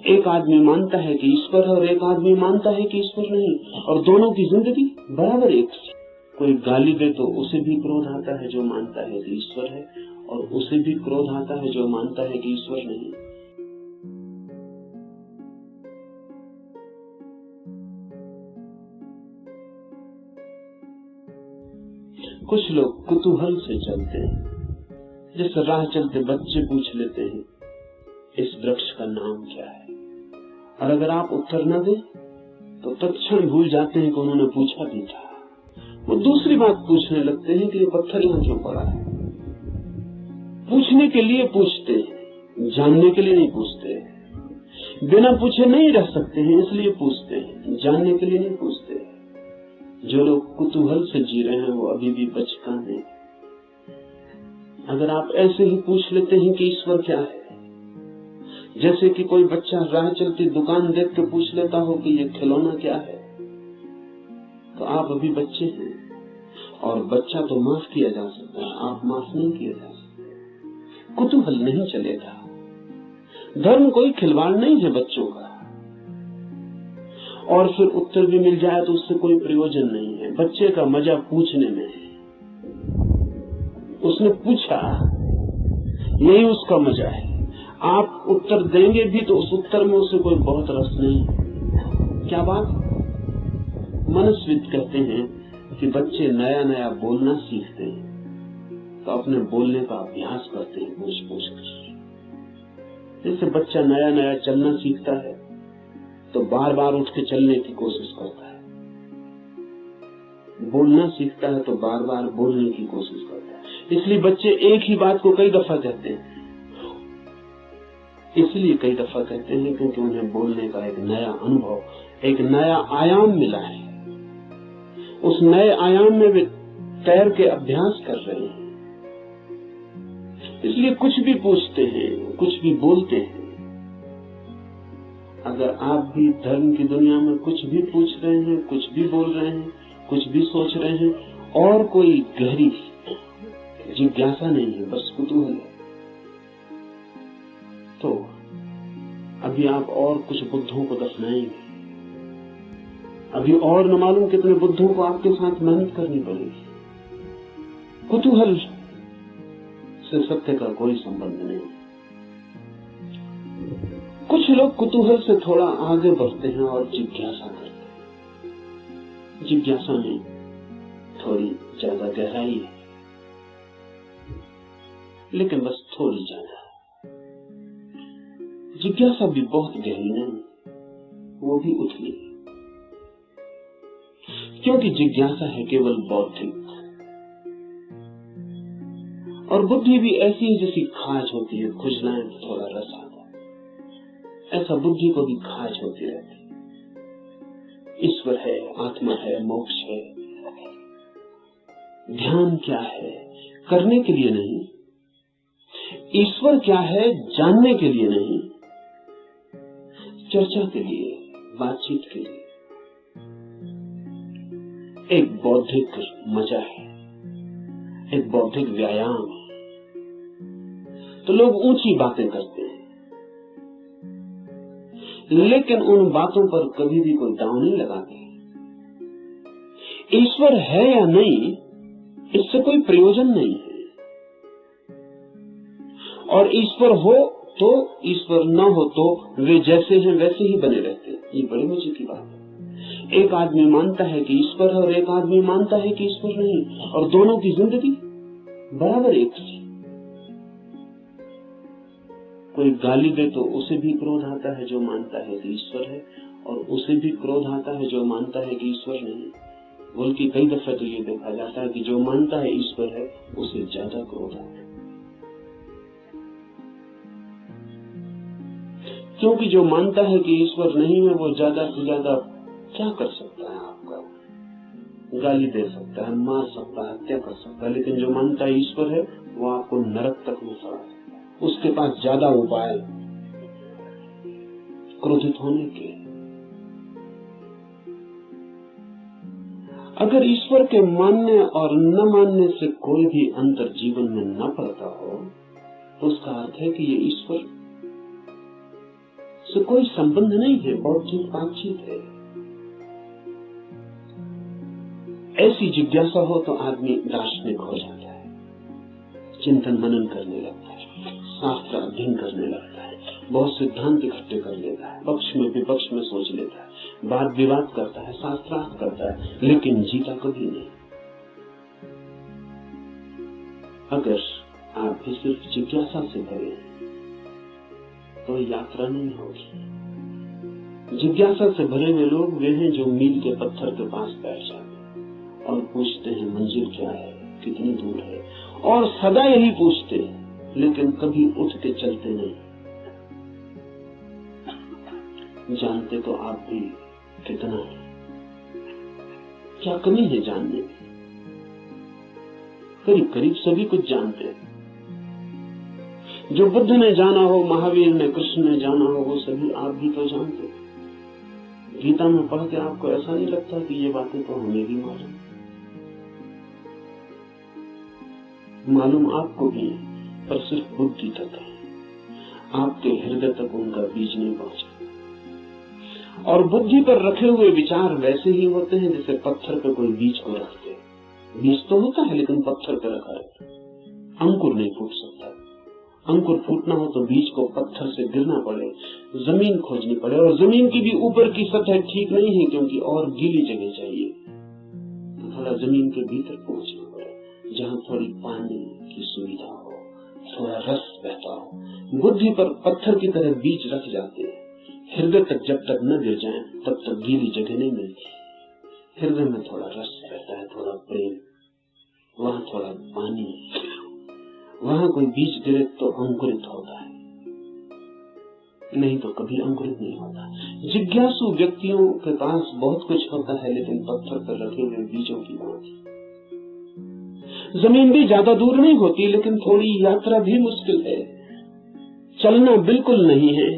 एक आदमी मानता है कि ईश्वर है और एक आदमी मानता है कि ईश्वर नहीं, और दोनों की जिंदगी बराबर एक सी। कोई गाली दे तो उसे भी क्रोध आता है जो मानता है कि ईश्वर है, और उसे भी क्रोध आता है जो मानता है कि ईश्वर नहीं। कुछ लोग कुतूहल से चलते हैं, जैसे राह चलते बच्चे पूछ लेते हैं इस वृक्ष का नाम क्या है, और अगर आप उत्तर न दें तो तत्क्षण भूल जाते हैं कि उन्होंने पूछा भी था। वो दूसरी बात पूछने लगते हैं कि ये पत्थर यहाँ क्यों पड़ा है। पूछने के लिए पूछते हैं, जानने के लिए नहीं पूछते। बिना पूछे नहीं रह सकते हैं इसलिए पूछते हैं, जानने के लिए नहीं पूछते। जो लोग कुतूहल से जी रहे हैं वो अभी भी बचकान हैं। अगर आप ऐसे ही पूछ लेते हैं कि ईश्वर क्या है, जैसे कि कोई बच्चा राह चलती दुकान देख के पूछ लेता हो कि ये खिलौना क्या है, तो आप अभी बच्चे हैं। और बच्चा तो माफ किया जा सकता है, आप माफ नहीं किया जा सकते। कुतूहल नहीं चलेगा। धर्म कोई खिलवाड़ नहीं है बच्चों का, और फिर उत्तर भी मिल जाए तो उससे कोई प्रयोजन नहीं है। बच्चे का मजा पूछने में है। उसने पूछा, यही उसका मजा है। आप उत्तर देंगे भी तो उस उत्तर में उसे कोई बहुत रस नहीं। क्या बात? मनस्विद कहते हैं कि बच्चे नया नया बोलना सीखते हैं तो अपने बोलने का अभ्यास करते हैं पूछ पूछ कर। जैसे बच्चा नया नया चलना सीखता है तो बार बार उठ के चलने की कोशिश करता है, बोलना सीखता है तो बार बार बोलने की कोशिश करता है। इसलिए बच्चे एक ही बात को कई दफा कहते हैं, इसलिए कई दफा कहते हैं क्योंकि उन्हें बोलने का एक नया अनुभव, एक नया आयाम मिला है। उस नए आयाम में वे तैर के अभ्यास कर रहे हैं, इसलिए कुछ भी पूछते हैं, कुछ भी बोलते हैं। अगर आप भी धर्म की दुनिया में कुछ भी पूछ रहे हैं, कुछ भी बोल रहे हैं, कुछ भी सोच रहे हैं, और कोई गहरी जिज्ञासा नहीं है, बस कुतूहल है, तो अभी आप और कुछ बुद्धों को दफनाएंगे। अभी और न मालूम कितने बुद्धों को आपके साथ मेहनत करनी पड़ेगी। कुतूहल से सत्य का कोई संबंध नहीं। कुछ लोग कुतूहल से थोड़ा आगे बढ़ते हैं और जिज्ञासा करते हैं। जिज्ञासा में थोड़ी ज्यादा गहराई है, लेकिन बस थोड़ी ज्यादा। जिज्ञासा भी बहुत गहरी नहीं, वो भी उथली, क्योंकि जिज्ञासा है केवल बौद्धिक, और बुद्धि भी ऐसी है जैसी खाज होती है, खुजलाएं तो थोड़ा रस आता है, ऐसा बुद्धि को भी खाज होती रहती है। ईश्वर है, आत्मा है, मोक्ष है, ध्यान क्या है, करने के लिए नहीं। ईश्वर क्या है, जानने के लिए नहीं, चर्चा के लिए, बातचीत के लिए। एक बौद्धिक मजा है, एक बौद्धिक व्यायाम है। तो लोग ऊंची बातें करते हैं, लेकिन उन बातों पर कभी भी कोई दांव नहीं लगाते। ईश्वर है या नहीं, इससे कोई प्रयोजन नहीं है। और ईश्वर हो तो, ईश्वर न हो तो वे जैसे हैं वैसे ही बने रहते हैं। ये बड़े मजे की बात है। एक आदमी मानता है कि ईश्वर है और एक आदमी मानता है कि ईश्वर नहीं, और दोनों की जिंदगी बराबर एक सी। कोई गाली दे तो उसे भी क्रोध आता है जो मानता है कि ईश्वर है, और उसे भी क्रोध आता है जो मानता है कि ईश्वर नहीं। बल्कि कई दफे तो ये देखा जाता है कि जो मानता है ईश्वर है उसे ज्यादा क्रोध आता है, क्योंकि जो मानता है कि ईश्वर नहीं है वो ज्यादा से ज्यादा क्या कर सकता है, आपका गाली दे सकता है, मार सकता है, हत्या कर सकता है। लेकिन जो मानता है ईश्वर है वो आपको नरक तक में सड़ा सकता है। उसके पास ज्यादा उपाय क्रोधित होने के। अगर ईश्वर के मानने और न मानने से कोई भी अंतर जीवन में न पड़ता हो तो उसका अर्थ है कि ये ईश्वर से कोई संबंध नहीं है, बौद्धिक बातचीत है। ऐसी जिज्ञासा हो तो आदमी दार्शनिक हो जाता है, चिंतन मनन करने लगता है, शास्त्र अध्ययन करने लगता है, बहुत सिद्धांत इकट्ठे कर लेता है, पक्ष में विपक्ष में सोच लेता है, वाद विवाद करता है, शास्त्रार्थ करता है, लेकिन जीता कभी नहीं। अगर आप भी सिर्फ जिज्ञासा से भरे तो यात्रा नहीं होगी। जिज्ञासा से भरे हुए लोग वे हैं जो मील के पत्थर के पास बैठ जाते और पूछते हैं मंजिल क्या है, कितनी दूर है, और सदा यही पूछते हैं, लेकिन कभी उठ के चलते नहीं। जानते तो आप भी कितना है, क्या कमी है जानने में? करीब करीब सभी कुछ जानते हैं। जो बुद्ध ने जाना हो, महावीर ने, कृष्ण ने जाना हो, वो सभी आप भी तो जानते हैं। गीता में पढ़ के आपको ऐसा नहीं लगता कि ये बातें तो हमें भी मालूम आपको भी, पर सिर्फ बुद्धि तक है, आपके हृदय तक उनका बीज नहीं पहुंचा। और बुद्धि पर रखे हुए विचार वैसे ही होते हैं जैसे पत्थर पर कोई बीज को रखते हैं। बीज तो होता है लेकिन पत्थर पर रखा है, अंकुर नहीं फूट सकता। अंकुर फूटना हो तो बीज को पत्थर से गिरना पड़े, जमीन खोजनी पड़े, और जमीन की भी ऊपर की सतह ठीक नहीं है क्योंकि और गीली जगह चाहिए। थोड़ा जमीन के भीतर पहुंचना पड़े जहाँ थोड़ी पानी की सुविधा हो, थोड़ा रस बहता हो। बुद्धि पर पत्थर की तरह बीज रख जाते हैं, हृदय तक जब तक न गिर जाए तब तक गीली जगह नहीं मिलती। हृदय में थोड़ा रस रहता है, थोड़ा प्रेम, वहां थोड़ा पानी, वहां कोई बीज गिरे तो अंकुरित होता है, नहीं तो कभी अंकुरित नहीं होता। जिज्ञासु व्यक्तियों के पास बहुत कुछ होता है, लेकिन पत्थर पर रखे हुए बीजों की भांति। जमीन भी ज्यादा दूर नहीं होती, लेकिन थोड़ी यात्रा भी मुश्किल है। चलना बिल्कुल नहीं है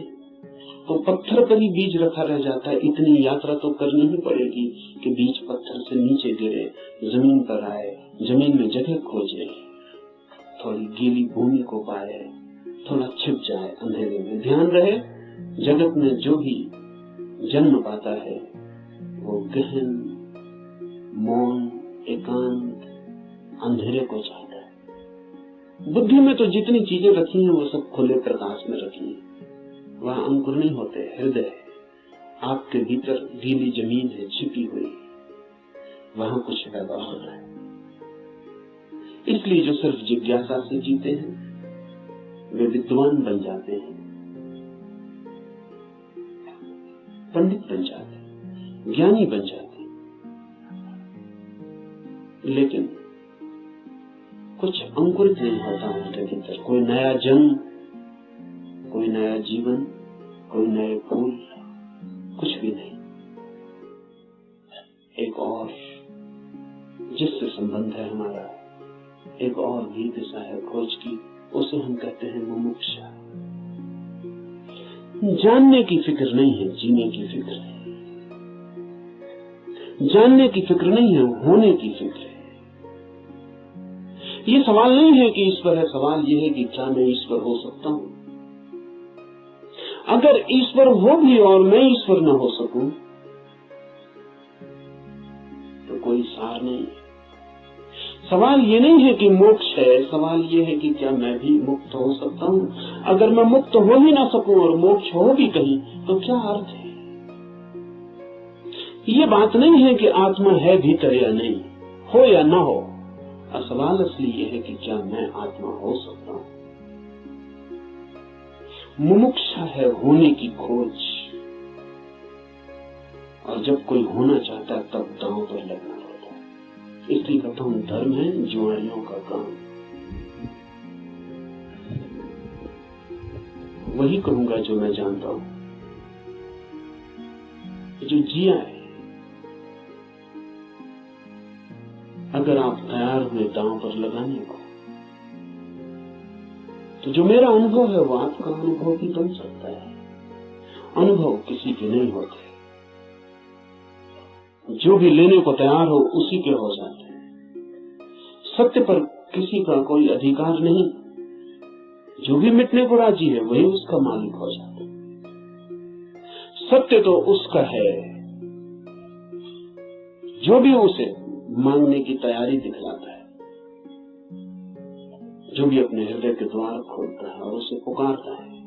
तो पत्थर पर ही बीज रखा रह जाता है। इतनी यात्रा तो करनी ही पड़ेगी कि बीज पत्थर से नीचे गिरे, जमीन पर आए, जमीन में जगह खोजे, थोड़ी गीली भूमि को पाए, थोड़ा छिप जाए अंधेरे में। ध्यान रहे, जगत में जो भी जन्म पाता है वो गहन, मौन, एकांत, अंधेरे को चाहता है। बुद्धि में तो जितनी चीजें रखी हैं वो सब खुले प्रकाश में रखी हैं, वहां अंकुर नहीं होते। हृदय है, आपके भीतर गीली जमीन है छिपी हुई, वहां कुछ पैदा हो रहा है। इसलिए जो सिर्फ जिज्ञासा से जीते हैं वे विद्वान बन जाते हैं, पंडित बन जाते हैं, ज्ञानी बन जाते हैं, लेकिन कुछ अंकुरित नहीं होता उनके भीतर। कोई नया जन्म, कोई नया जीवन, कोई नए फूल, कुछ भी नहीं। एक और जिससे संबंध है हमारा, एक और भी दिशा है खोज की, उसे हम कहते हैं मुमुक्षा। जानने की फिक्र नहीं है, जीने की फिक्र है। जानने की फिक्र नहीं है, होने की फिक्र है। ये सवाल नहीं है कि ईश्वर है, सवाल ये है कि क्या मैं ईश्वर हो सकता हूं। अगर ईश्वर हो भी और मैं ईश्वर न हो सकूं तो कोई सार नहीं। सवाल ये नहीं है कि मोक्ष है, सवाल ये है कि क्या मैं भी मुक्त हो सकता हूं। अगर मैं मुक्त हो ही ना सकूं और मोक्ष हो भी कहीं तो क्या अर्थ है। ये बात नहीं है कि आत्मा है भीतर या नहीं, हो या ना हो। सवाल असली ये है कि क्या मैं आत्मा हो सकता हूं। मुमुक्षा है होने की खोज, और जब कोई होना चाहता है तब दांव पर लगना पड़ता है। इसलिए कहता हूं धर्म है जुआरियों का काम। वही कहूंगा जो मैं जानता हूं, जो जिया है। अगर आप तैयार हुए दांव पर लगाने को, तो जो मेरा अनुभव है वो आपका अनुभव भी बन सकता है। अनुभव किसी के नहीं होते, जो भी लेने को तैयार हो उसी के हो जाते हैं। सत्य पर किसी का कोई अधिकार नहीं, जो भी मिटने को राजी है वही उसका मालिक हो जाता है। सत्य तो उसका है जो भी उसे मांगने की तैयारी दिखलाता है, जो भी अपने हृदय के द्वार खोलता है और उसे पुकारता है।